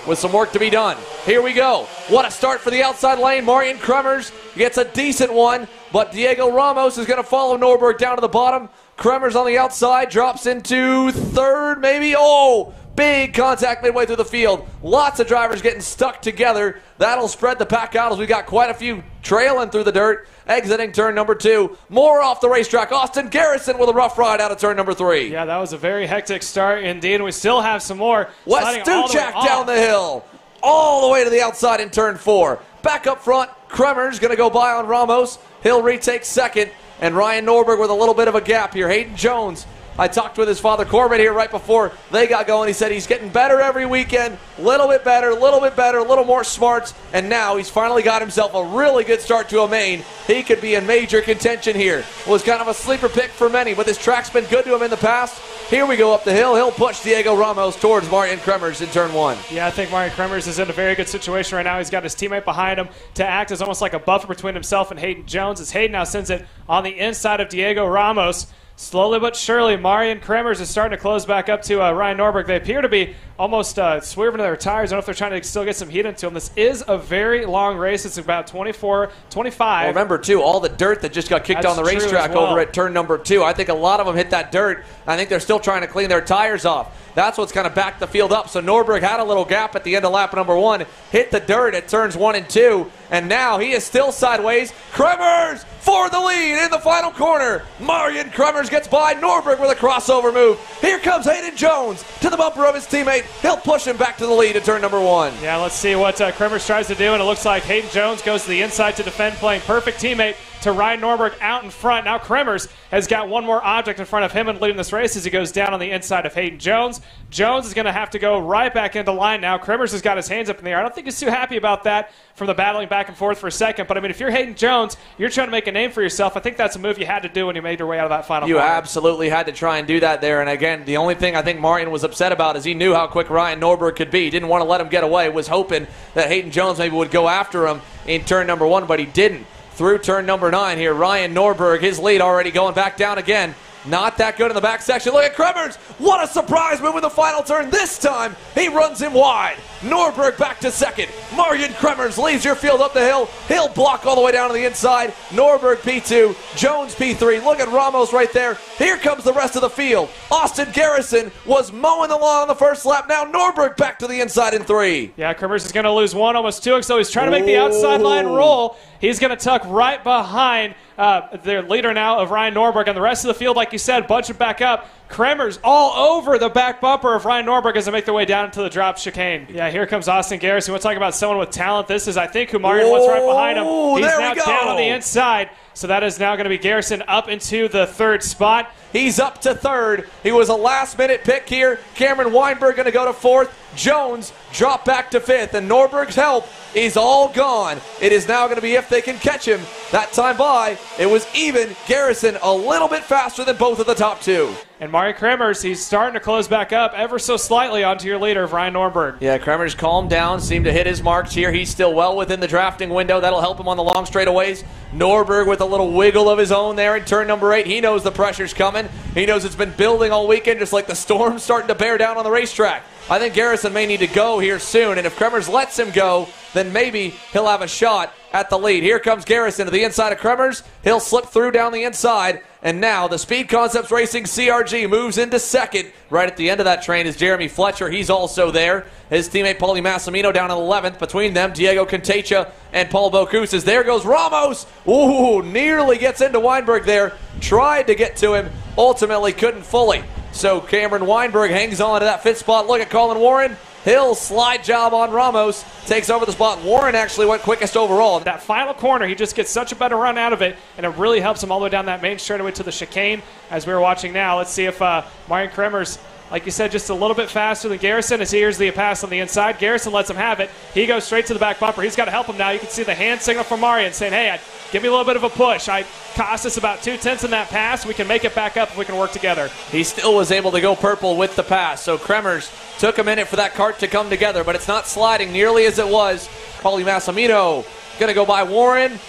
with some work to be done. Here we go. What a start for the outside lane. Marian Kremers gets a decent one, but Diego Ramos is going to follow Norberg down to the bottom. Kremers on the outside, drops into third, maybe. Oh, big contact midway through the field. Lots of drivers getting stuck together. That'll spread the pack out as we got quite a few trailing through the dirt. Exiting turn number 2. More off the racetrack. Austin Garrison with a rough ride out of turn number 3. Yeah, that was a very hectic start indeed, and we still have some more. Wes Stuchak down the hill. All the way to the outside in turn 4. Back up front, Kremers going to go by on Ramos. He'll retake second. And Ryan Norberg with a little bit of a gap here. Hayden Jones, I talked with his father Corbett here right before they got going. He said he's getting better every weekend. Little bit better, a little more smarts. And now he's finally got himself a really good start to a main. He could be in major contention here. Was kind of a sleeper pick for many, but this track's been good to him in the past. Here we go up the hill. He'll push Diego Ramos towards Marian Kremers in turn 1. Yeah, I think Marian Kremers is in a very good situation right now. He's got his teammate behind him to act as almost like a buffer between himself and Hayden Jones, as Hayden now sends it on the inside of Diego Ramos. Slowly but surely, Marian Kremers is starting to close back up to Ryan Norberg. They appear to be almost swerving to their tires. I don't know if they're trying to still get some heat into them. This is a very long race. It's about 24, 25. Well, remember, too, all the dirt that just got kicked on the racetrack over at turn number 2. I think a lot of them hit that dirt. I think they're still trying to clean their tires off. That's what's kind of backed the field up. So Norberg had a little gap at the end of lap number 1, hit the dirt at turns 1 and 2, and now he is still sideways. Kremers for the lead in the final corner. Marian Kremers gets by Norberg with a crossover move. Here comes Hayden Jones to the bumper of his teammate. He'll push him back to the lead in turn number 1. Yeah, let's see what Kremers tries to do, and it looks like Hayden Jones goes to the inside to defend, playing perfect teammate to Ryan Norberg out in front. Now Kremers has got one more object in front of him and leading this race as he goes down on the inside of Hayden Jones. Jones is going to have to go right back into line now. Kremers has got his hands up in the air. I don't think he's too happy about that from the battling back and forth for a second. But, I mean, if you're Hayden Jones, you're trying to make a name for yourself. I think that's a move you had to do when you made your way out of that final corner. You absolutely had to try and do that there. And, again, the only thing I think Marian was upset about is he knew how quick Ryan Norberg could be. He didn't want to let him get away. Was hoping that Hayden Jones maybe would go after him in turn number 1, but he didn't. Through turn number 9 here, Ryan Norberg, his lead already going back down again. Not that good in the back section. Look at Kremers. What a surprise move in the final turn. This time, he runs him wide. Norberg back to second. Marian Kremers leads your field up the hill. He'll block all the way down to the inside. Norberg P2, Jones P3. Look at Ramos right there. Here comes the rest of the field. Austin Garrison was mowing the lawn on the first lap. Now Norberg back to the inside in 3. Yeah, Kremers is going to lose 1, almost 2, so he's trying to make the outside line roll. He's going to tuck right behind their leader now of Ryan Norberg, and the rest of the field, like you said, bunch it back up. Kremers all over the back bumper of Ryan Norberg as they make their way down into the drop chicane. Yeah, here comes Austin Garrison. We'll talk about someone with talent. This is, I think, who Marian wants right behind him. He's now down on the inside. So that is now going to be Garrison up into the 3rd spot. He's up to 3rd. He was a last-minute pick here. Cameron Weinberg going to go to 4th. Jones drop back to 5th. And Norberg's help is all gone. It is now going to be if they can catch him. That time by, it was even. Garrison a little bit faster than both of the top 2. And Marian Kremers, he's starting to close back up ever so slightly onto your leader of Ryan Norberg. Yeah, Kremers calmed down, seemed to hit his marks here. He's still well within the drafting window. That'll help him on the long straightaways. Norberg with a little wiggle of his own there in turn number 8. He knows the pressure's coming. He knows it's been building all weekend, just like the storm's starting to bear down on the racetrack. I think Garrison may need to go here soon, and if Kremers lets him go, then maybe he'll have a shot at the lead. Here comes Garrison to the inside of Kremers. He'll slip through down the inside, and now the Speed Concepts Racing CRG moves into 2nd. Right at the end of that train is Jeremy Fletcher. He's also there. His teammate Paulie Massimino down in 11th. Between them, Diego Contecha and Paul Bocuse. As there goes Ramos. Ooh, nearly gets into Weinberg there. Tried to get to him. Ultimately couldn't fully. So Cameron Weinberg hangs on to that 5th spot. Look at Colin Warren. He'll slide job on Ramos. Takes over the spot. Warren actually went quickest overall. That final corner, he just gets such a better run out of it, and it really helps him all the way down that main straightaway to the chicane, as we're watching now. Let's see if Marian Kremers, like you said, just a little bit faster than Garrison, as here's the pass on the inside. Garrison lets him have it. He goes straight to the back bumper. He's got to help him now. You can see the hand signal from Marian saying, hey, give me a little bit of a push. I cost us about 2/10 in that pass. We can make it back up if we can work together. He still was able to go purple with the pass. So Kremers took a minute for that cart to come together, but it's not sliding nearly as it was. Paulie Massimino going to go by Warren.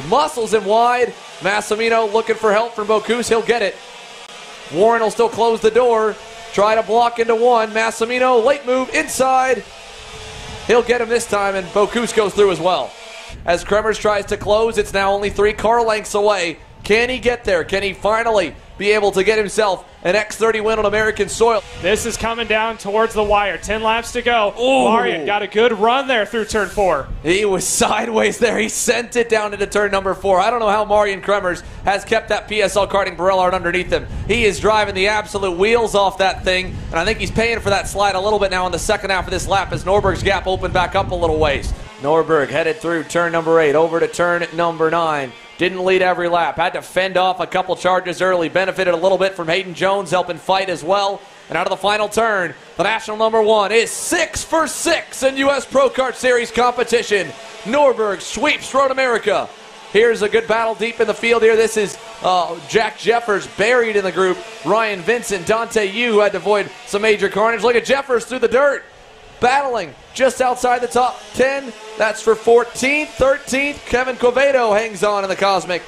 Muscles him wide. Massimino looking for help from Bocuse. He'll get it. Warren will still close the door. Try to block into 1. Massimino, late move inside. He'll get him this time, and Bocuse goes through as well. As Kremers tries to close, it's now only 3 car lengths away. Can he get there? Can he finally be able to get himself an X30 win on American soil? This is coming down towards the wire. 10 laps to go. Ooh. Marian got a good run there through turn 4. He was sideways there. He sent it down into turn number 4. I don't know how Marian Kremers has kept that PSL karting Barellard underneath him. He is driving the absolute wheels off that thing, and I think he's paying for that slide a little bit now in the second half of this lap as Norberg's gap opened back up a little ways. Norberg headed through turn number 8, over to turn number 9. Didn't lead every lap. Had to fend off a couple charges early. Benefited a little bit from Hayden Jones helping fight as well. And out of the final turn, the national number 1 is 6 for 6 in U.S. Pro Kart Series competition. Norberg sweeps Road America. Here's a good battle deep in the field here. This is Jack Jeffers buried in the group. Ryan Vincent, Dante Yu, who had to avoid some major carnage. Look at Jeffers through the dirt. Battling just outside the top 10. That's for 14th. 13th, Kevin Covedo hangs on in the Cosmic.